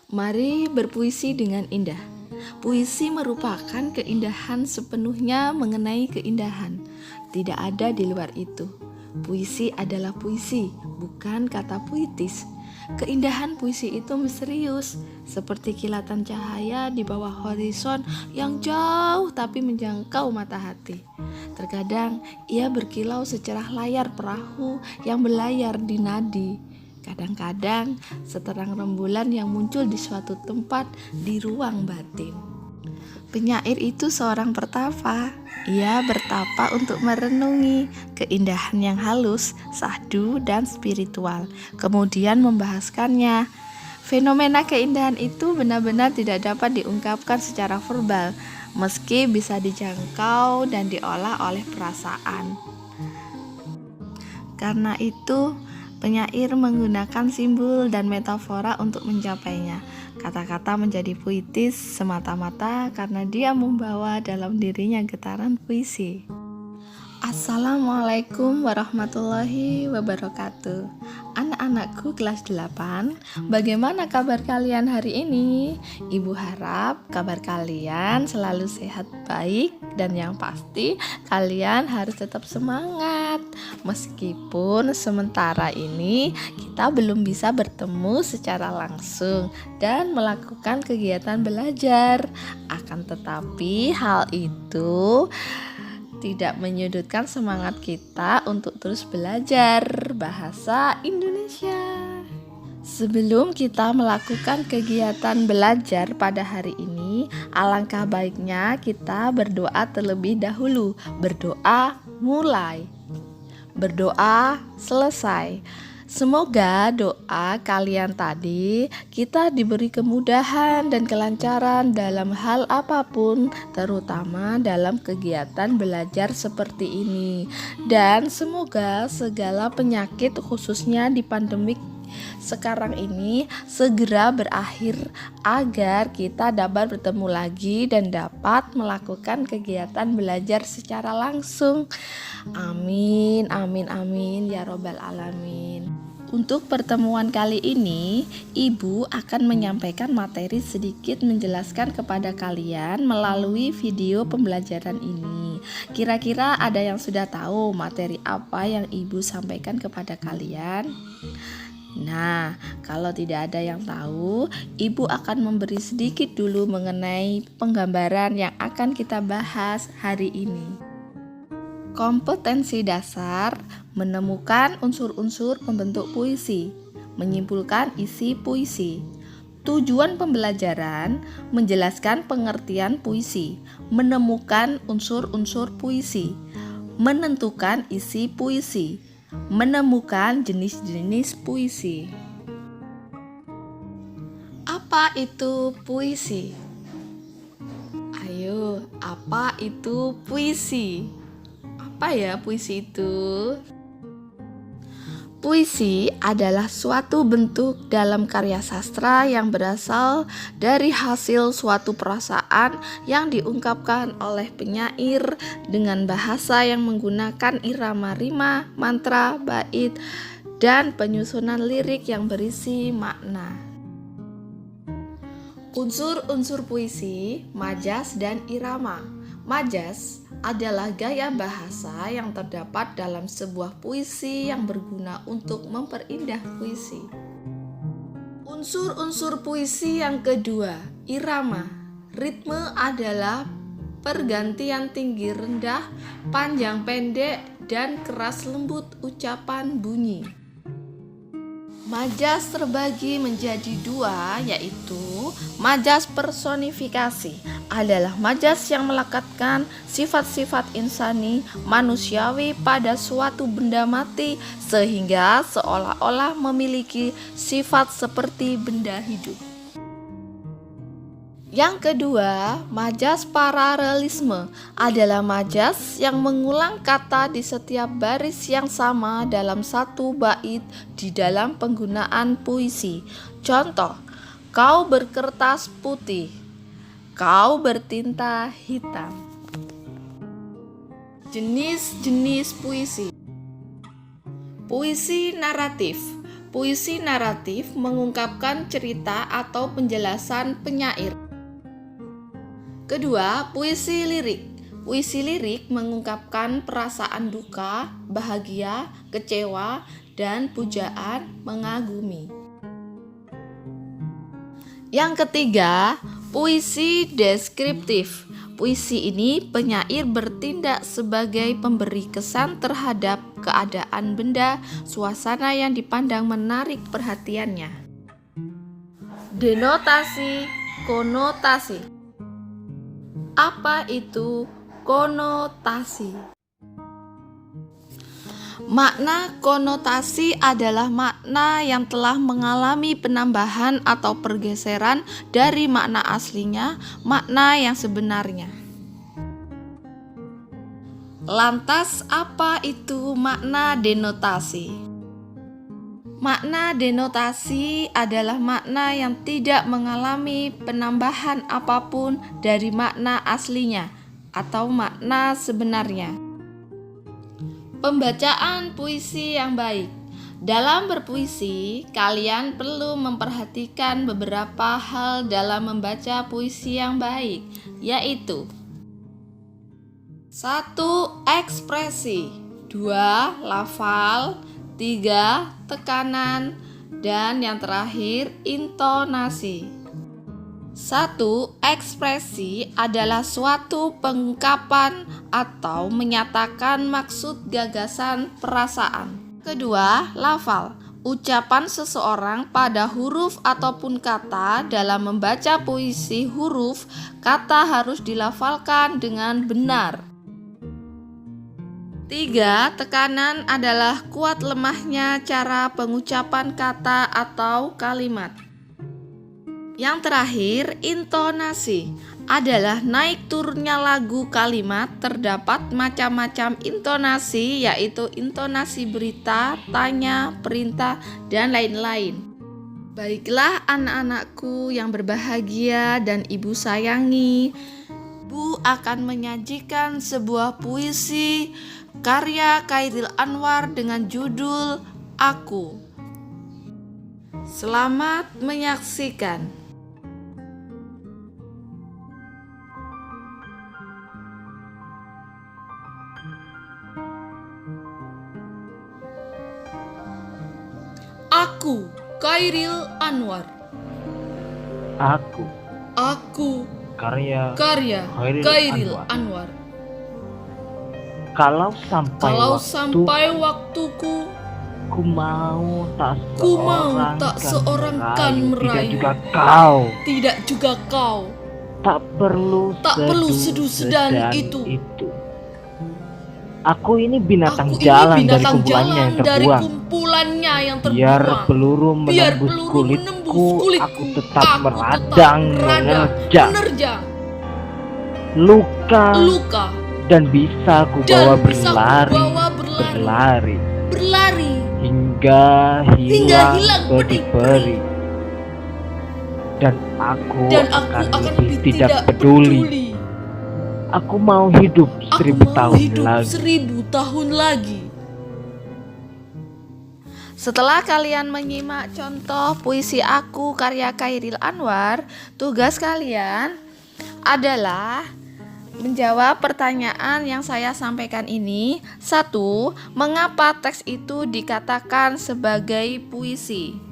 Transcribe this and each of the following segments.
Mari berpuisi dengan indah. Puisi merupakan keindahan sepenuhnya mengenai keindahan. Tidak ada di luar itu. Puisi adalah puisi, bukan kata puitis. Keindahan puisi itu misterius, seperti kilatan cahaya di bawah horizon yang jauh tapi menjangkau mata hati. Terkadang ia berkilau secerah layar perahu yang berlayar di nadi. Kadang-kadang seterang rembulan yang muncul di suatu tempat di ruang batin. Penyair itu seorang pertapa. Ia bertapa untuk merenungi keindahan yang halus, sahdu, dan spiritual, kemudian membahaskannya. Fenomena keindahan itu benar-benar tidak dapat diungkapkan secara verbal, meski bisa dijangkau dan diolah oleh perasaan. Karena itu, penyair menggunakan simbol dan metafora untuk mencapainya. Kata-kata menjadi puitis semata-mata karena dia membawa dalam dirinya getaran puisi. Assalamualaikum warahmatullahi wabarakatuh. Anak-anakku kelas 8, bagaimana kabar kalian hari ini? Ibu harap kabar kalian selalu sehat baik dan yang pasti kalian harus tetap semangat. Meskipun sementara ini kita belum bisa bertemu secara langsung dan melakukan kegiatan belajar. Akan tetapi hal itu tidak menyudutkan semangat kita untuk terus belajar bahasa Indonesia. Sebelum kita melakukan kegiatan belajar pada hari ini, alangkah baiknya kita berdoa terlebih dahulu. Berdoa mulai, berdoa selesai. Semoga doa kalian tadi kita diberi kemudahan dan kelancaran dalam hal apapun, terutama dalam kegiatan belajar seperti ini. Dan semoga segala penyakit khususnya di pandemik sekarang ini segera berakhir agar kita dapat bertemu lagi dan dapat melakukan kegiatan belajar secara langsung. Amin, amin, amin ya robbal alamin. Untuk pertemuan kali ini, Ibu akan menyampaikan materi sedikit menjelaskan kepada kalian melalui video pembelajaran ini. Kira-kira ada yang sudah tahu materi apa yang Ibu sampaikan kepada kalian? Nah, kalau tidak ada yang tahu, Ibu akan memberi sedikit dulu mengenai penggambaran yang akan kita bahas hari ini. Kompetensi dasar menemukan unsur-unsur pembentuk puisi, menyimpulkan isi puisi. Tujuan pembelajaran menjelaskan pengertian puisi, menemukan unsur-unsur puisi, menentukan isi puisi, menemukan jenis-jenis puisi. Apa itu puisi? Ayo, apa itu puisi? Apa ya puisi itu? Puisi adalah suatu bentuk dalam karya sastra yang berasal dari hasil suatu perasaan yang diungkapkan oleh penyair dengan bahasa yang menggunakan irama rima, mantra, bait, dan penyusunan lirik yang berisi makna. Unsur-unsur puisi, majas dan irama. Majas adalah gaya bahasa yang terdapat dalam sebuah puisi yang berguna untuk memperindah puisi. Unsur-unsur puisi yang kedua, irama. Ritme adalah pergantian tinggi rendah, panjang pendek, dan keras lembut ucapan bunyi. Majas terbagi menjadi dua, yaitu majas personifikasi adalah majas yang melekatkan sifat-sifat insani manusiawi pada suatu benda mati sehingga seolah-olah memiliki sifat seperti benda hidup. Yang kedua, majas paralelisme adalah majas yang mengulang kata di setiap baris yang sama dalam satu bait di dalam penggunaan puisi. Contoh, kau berkertas putih, kau bertinta hitam. Jenis-jenis puisi. Puisi naratif. Puisi naratif mengungkapkan cerita atau penjelasan penyair. Kedua, puisi lirik. Puisi lirik mengungkapkan perasaan duka, bahagia, kecewa, dan pujaan mengagumi. Yang ketiga, puisi deskriptif. Puisi ini penyair bertindak sebagai pemberi kesan terhadap keadaan benda, suasana yang dipandang menarik perhatiannya. Denotasi, konotasi. Apa itu konotasi? Makna konotasi adalah makna yang telah mengalami penambahan atau pergeseran dari makna aslinya, makna yang sebenarnya. Lantas, apa itu makna denotasi? Makna denotasi adalah makna yang tidak mengalami penambahan apapun dari makna aslinya atau makna sebenarnya. Pembacaan puisi yang baik. Dalam berpuisi, kalian perlu memperhatikan beberapa hal dalam membaca puisi yang baik, yaitu 1. Ekspresi 2. Lafal 3. Tekanan dan yang terakhir intonasi. 1. Ekspresi adalah suatu pengungkapan atau menyatakan maksud, gagasan, perasaan. Kedua, lafal, ucapan seseorang pada huruf ataupun kata. Dalam membaca puisi huruf, kata harus dilafalkan dengan benar. 3. Tekanan adalah kuat lemahnya cara pengucapan kata atau kalimat. Yang terakhir, intonasi adalah naik turunnya lagu kalimat. Terdapat macam-macam intonasi, yaitu intonasi berita, tanya, perintah, dan lain-lain. Baiklah anak-anakku yang berbahagia dan ibu sayangi, ibu akan menyajikan sebuah puisi karya Chairil Anwar dengan judul Aku. Selamat menyaksikan. Aku, Chairil Anwar. Aku, karya Chairil Anwar. Kalau sampai waktuku, ku mau tak seorang kan merayu. Tidak juga kau. Tak perlu seduh sedan itu. Aku ini binatang jalan dari kumpulannya yang terbuang. Biar peluru menembus kulitku, aku tetap meradang, menerjang. Luka dan bisa ku bawa berlari hingga hilang peri-peri. Dan aku akan lebih tidak peduli. Aku mau hidup 1000 tahun lagi. Setelah kalian menyimak contoh puisi Aku karya Chairil Anwar, tugas kalian adalah menjawab pertanyaan yang saya sampaikan ini. 1. Mengapa teks itu dikatakan sebagai puisi?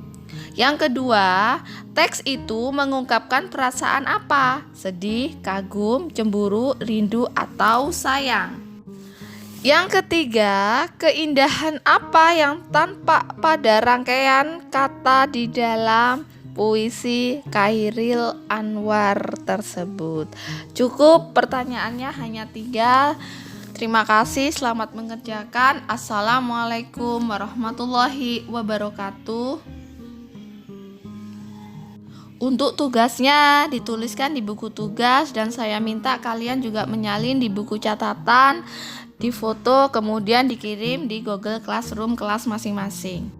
Yang kedua, teks itu mengungkapkan perasaan apa? Sedih, kagum, cemburu, rindu, atau sayang? Yang ketiga, keindahan apa yang tampak pada rangkaian kata di dalam puisi Chairil Anwar tersebut? Cukup, pertanyaannya hanya 3. Terima kasih, selamat mengerjakan. Assalamualaikum warahmatullahi wabarakatuh. Untuk tugasnya dituliskan di buku tugas dan saya minta kalian juga menyalin di buku catatan, difoto, kemudian dikirim di Google Classroom kelas masing-masing.